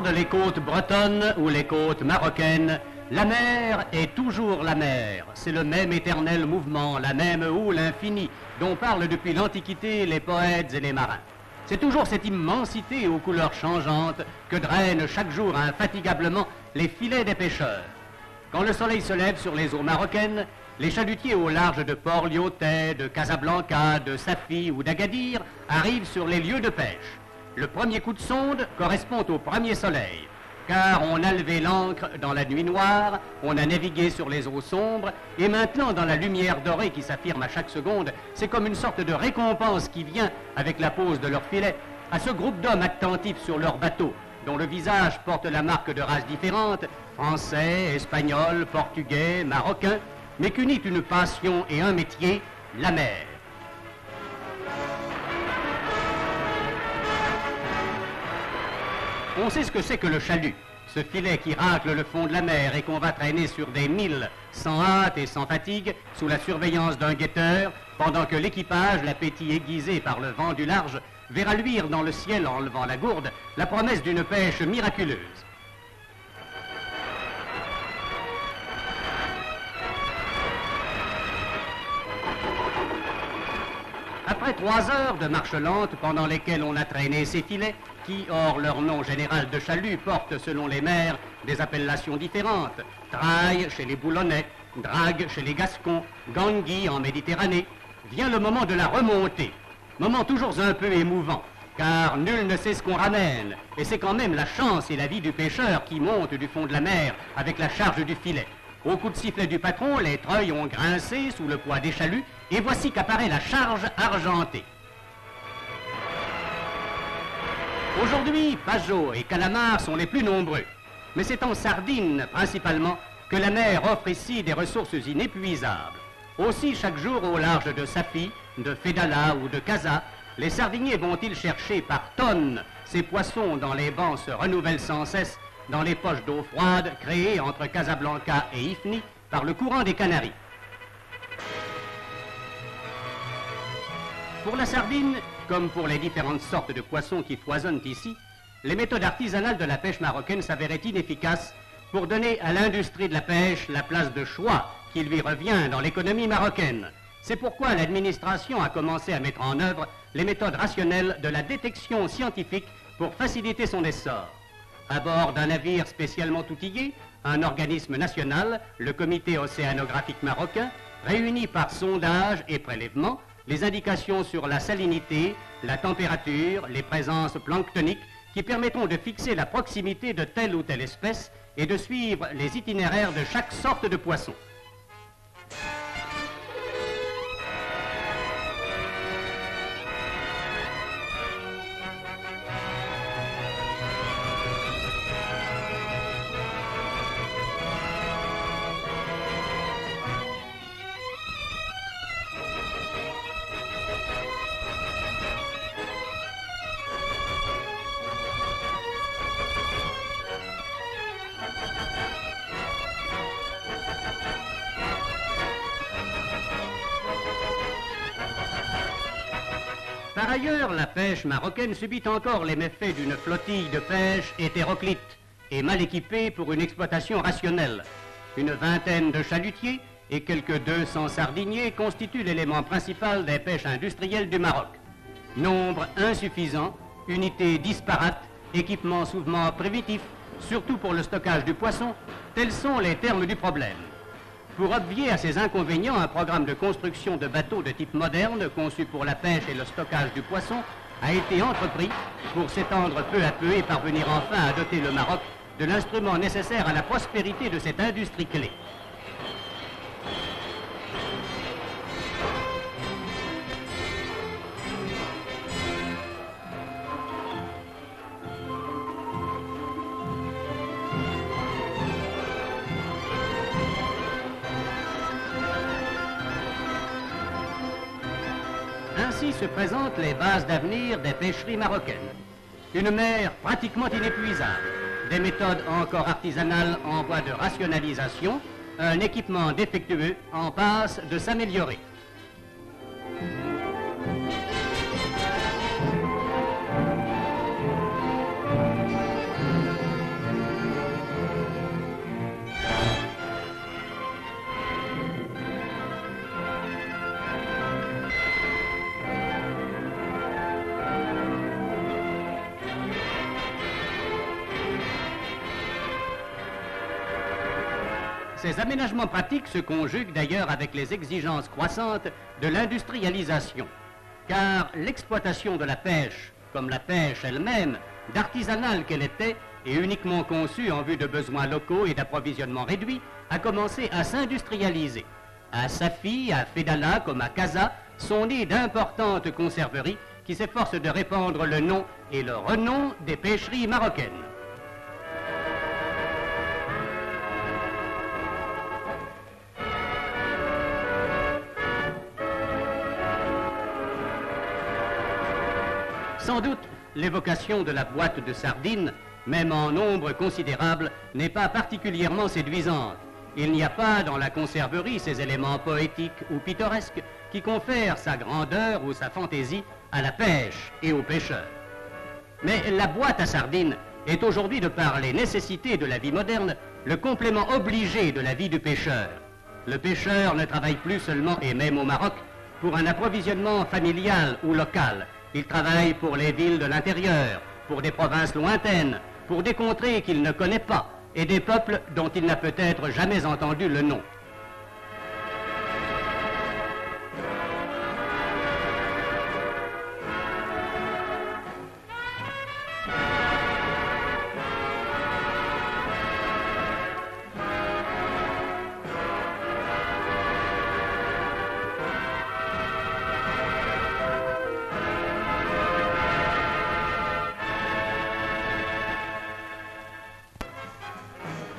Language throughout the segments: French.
bordent les côtes bretonnes ou les côtes marocaines, la mer est toujours la mer. C'est le même éternel mouvement, la même houle infinie dont parlent depuis l'Antiquité les poètes et les marins. C'est toujours cette immensité aux couleurs changeantes que drainent chaque jour infatigablement les filets des pêcheurs. Quand le soleil se lève sur les eaux marocaines, les chalutiers au large de Port-Lyautey, de Casablanca, de Safi ou d'Agadir arrivent sur les lieux de pêche. Le premier coup de sonde correspond au premier soleil, car on a levé l'ancre dans la nuit noire, on a navigué sur les eaux sombres, et maintenant dans la lumière dorée qui s'affirme à chaque seconde, c'est comme une sorte de récompense qui vient avec la pose de leur filet à ce groupe d'hommes attentifs sur leur bateau, dont le visage porte la marque de races différentes, français, espagnols, portugais, marocains, mais qu'unit une passion et un métier, la mer. On sait ce que c'est que le chalut, ce filet qui racle le fond de la mer et qu'on va traîner sur des milles, sans hâte et sans fatigue, sous la surveillance d'un guetteur, pendant que l'équipage, l'appétit aiguisé par le vent du large, verra luire dans le ciel en levant la gourde la promesse d'une pêche miraculeuse. Après 3 heures de marche lente pendant lesquelles on a traîné ces filets, qui, hors leur nom général de chalut, portent selon les mers des appellations différentes, traille chez les Boulonnais, drague chez les Gascons, gangui en Méditerranée, vient le moment de la remontée, moment toujours un peu émouvant, car nul ne sait ce qu'on ramène, et c'est quand même la chance et la vie du pêcheur qui monte du fond de la mer avec la charge du filet. Au coup de sifflet du patron, les treuils ont grincé sous le poids des chaluts, et voici qu'apparaît la charge argentée. Aujourd'hui, pageot et calamars sont les plus nombreux, mais c'est en sardines principalement que la mer offre ici des ressources inépuisables. Aussi, chaque jour au large de Safi, de Fédala ou de Casa, les sardiniers vont-ils chercher par tonnes ces poissons dont les bancs se renouvellent sans cesse dans les poches d'eau froide créées entre Casablanca et Ifni par le courant des Canaries. Pour la sardine, comme pour les différentes sortes de poissons qui foisonnent ici, les méthodes artisanales de la pêche marocaine s'avéraient inefficaces pour donner à l'industrie de la pêche la place de choix qui lui revient dans l'économie marocaine. C'est pourquoi l'administration a commencé à mettre en œuvre les méthodes rationnelles de la détection scientifique pour faciliter son essor. À bord d'un navire spécialement outillé, un organisme national, le Comité océanographique marocain, réunit par sondage et prélèvement les indications sur la salinité, la température, les présences planctoniques qui permettront de fixer la proximité de telle ou telle espèce et de suivre les itinéraires de chaque sorte de poisson. Par ailleurs, la pêche marocaine subit encore les méfaits d'une flottille de pêche hétéroclite et mal équipée pour une exploitation rationnelle. Une vingtaine de chalutiers et quelques 200 sardiniers constituent l'élément principal des pêches industrielles du Maroc. Nombre insuffisant, unités disparates, équipements souvent primitifs, surtout pour le stockage du poisson, tels sont les termes du problème. Pour obvier à ces inconvénients, un programme de construction de bateaux de type moderne, conçu pour la pêche et le stockage du poisson, a été entrepris pour s'étendre peu à peu et parvenir enfin à doter le Maroc de l'instrument nécessaire à la prospérité de cette industrie clé. Ainsi se présentent les bases d'avenir des pêcheries marocaines. Une mer pratiquement inépuisable, des méthodes encore artisanales en voie de rationalisation, un équipement défectueux en passe de s'améliorer. Ces aménagements pratiques se conjuguent d'ailleurs avec les exigences croissantes de l'industrialisation, car l'exploitation de la pêche, comme la pêche elle-même, d'artisanale qu'elle était et uniquement conçue en vue de besoins locaux et d'approvisionnement réduits, a commencé à s'industrialiser. À Safi, à Fedala comme à Casa sont nées d'importantes conserveries qui s'efforcent de répandre le nom et le renom des pêcheries marocaines. Sans doute, l'évocation de la boîte de sardines, même en nombre considérable, n'est pas particulièrement séduisante. Il n'y a pas dans la conserverie ces éléments poétiques ou pittoresques qui confèrent sa grandeur ou sa fantaisie à la pêche et aux pêcheurs. Mais la boîte à sardines est aujourd'hui, de par les nécessités de la vie moderne, le complément obligé de la vie du pêcheur. Le pêcheur ne travaille plus seulement, et même au Maroc, pour un approvisionnement familial ou local. Il travaille pour les villes de l'intérieur, pour des provinces lointaines, pour des contrées qu'il ne connaît pas et des peuples dont il n'a peut-être jamais entendu le nom.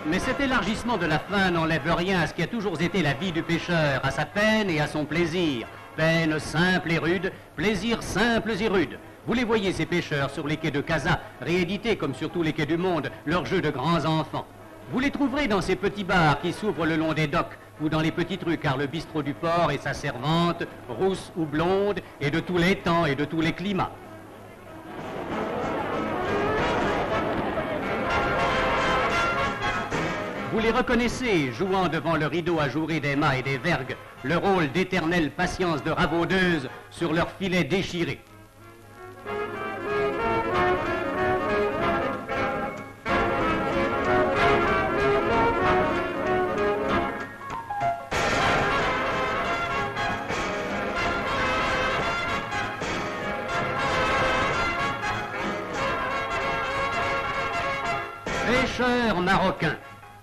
Mais cet élargissement de la faim n'enlève rien à ce qui a toujours été la vie du pêcheur, à sa peine et à son plaisir. Peine simple et rude, plaisirs simples et rudes. Vous les voyez, ces pêcheurs, sur les quais de Casa, réédités comme sur tous les quais du monde, leurs jeux de grands enfants. Vous les trouverez dans ces petits bars qui s'ouvrent le long des docks ou dans les petites rues, car le bistrot du port et sa servante, rousse ou blonde, et de tous les temps et de tous les climats. Vous les reconnaissez, jouant devant le rideau ajouré des mâts et des vergues, le rôle d'éternelle patience de ravaudeuses sur leurs filets déchirés. Pêcheurs marocains.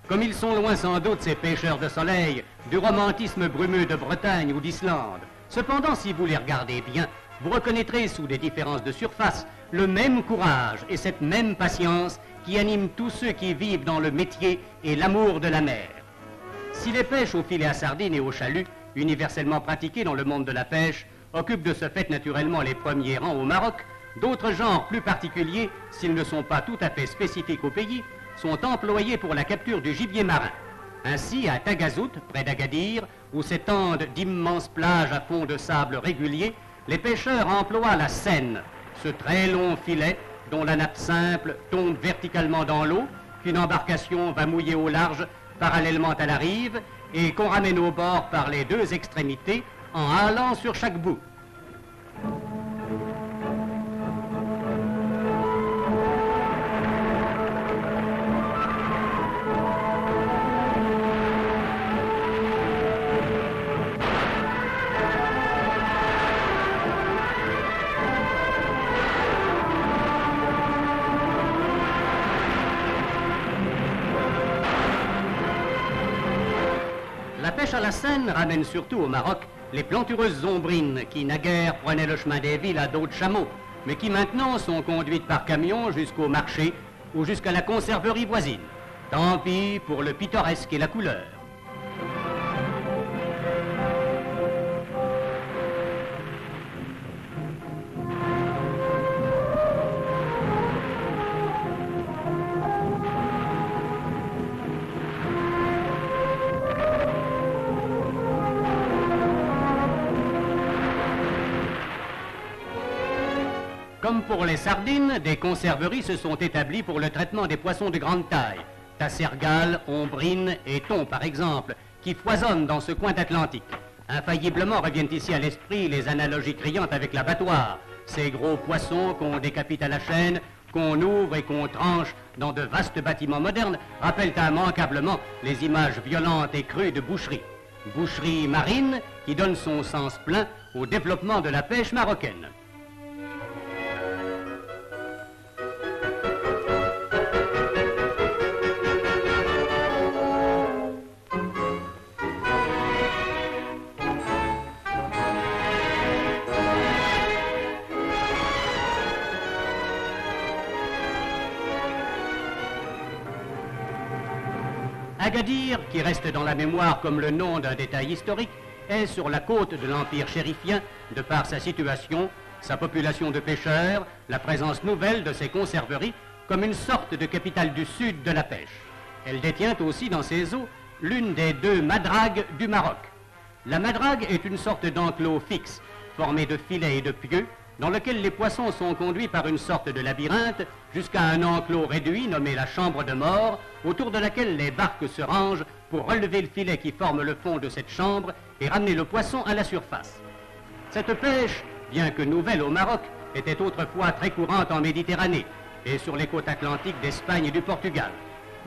Comme ils sont loin sans doute, ces pêcheurs de soleil, du romantisme brumeux de Bretagne ou d'Islande. Cependant, si vous les regardez bien, vous reconnaîtrez sous des différences de surface le même courage et cette même patience qui animent tous ceux qui vivent dans le métier et l'amour de la mer. Si les pêches au filet à sardines et au chalut, universellement pratiquées dans le monde de la pêche, occupent de ce fait naturellement les premiers rangs au Maroc, d'autres genres plus particuliers, s'ils ne sont pas tout à fait spécifiques au pays, sont employés pour la capture du gibier marin. Ainsi, à Tagazout, près d'Agadir, où s'étendent d'immenses plages à fond de sable régulier, les pêcheurs emploient la senne, ce très long filet dont la nappe simple tombe verticalement dans l'eau, qu'une embarcation va mouiller au large parallèlement à la rive et qu'on ramène au bord par les deux extrémités en halant sur chaque bout. La pêche à la senne ramène surtout au Maroc les plantureuses ombrines qui naguère prenaient le chemin des villes à dos de chameau, mais qui maintenant sont conduites par camion jusqu'au marché ou jusqu'à la conserverie voisine. Tant pis pour le pittoresque et la couleur. Comme pour les sardines, des conserveries se sont établies pour le traitement des poissons de grande taille. Tassergales, ombrines et thons, par exemple, qui foisonnent dans ce coin atlantique. Infailliblement reviennent ici à l'esprit les analogies criantes avec l'abattoir. Ces gros poissons qu'on décapite à la chaîne, qu'on ouvre et qu'on tranche dans de vastes bâtiments modernes rappellent immanquablement les images violentes et crues de boucherie. Boucherie marine qui donne son sens plein au développement de la pêche marocaine. Agadir, qui reste dans la mémoire comme le nom d'un détail historique, est sur la côte de l'Empire chérifien de par sa situation, sa population de pêcheurs, la présence nouvelle de ses conserveries, comme une sorte de capitale du sud de la pêche. Elle détient aussi dans ses eaux l'une des deux madragues du Maroc. La madrague est une sorte d'enclos fixe, formé de filets et de pieux, dans lequel les poissons sont conduits par une sorte de labyrinthe jusqu'à un enclos réduit nommé la chambre de mort, autour de laquelle les barques se rangent pour relever le filet qui forme le fond de cette chambre et ramener le poisson à la surface. Cette pêche, bien que nouvelle au Maroc, était autrefois très courante en Méditerranée et sur les côtes atlantiques d'Espagne et du Portugal.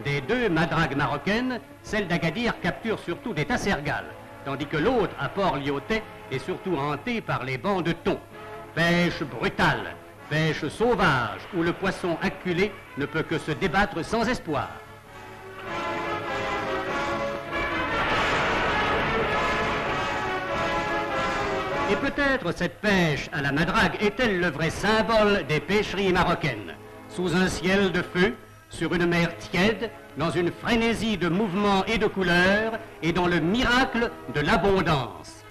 Des deux madragues marocaines, celle d'Agadir capture surtout des tassergales, tandis que l'autre, à Port-Lyautey, est surtout hantée par les bancs de thon. Pêche brutale, pêche sauvage, où le poisson acculé ne peut que se débattre sans espoir. Et peut-être cette pêche à la madrague est-elle le vrai symbole des pêcheries marocaines. Sous un ciel de feu, sur une mer tiède, dans une frénésie de mouvements et de couleurs, et dans le miracle de l'abondance.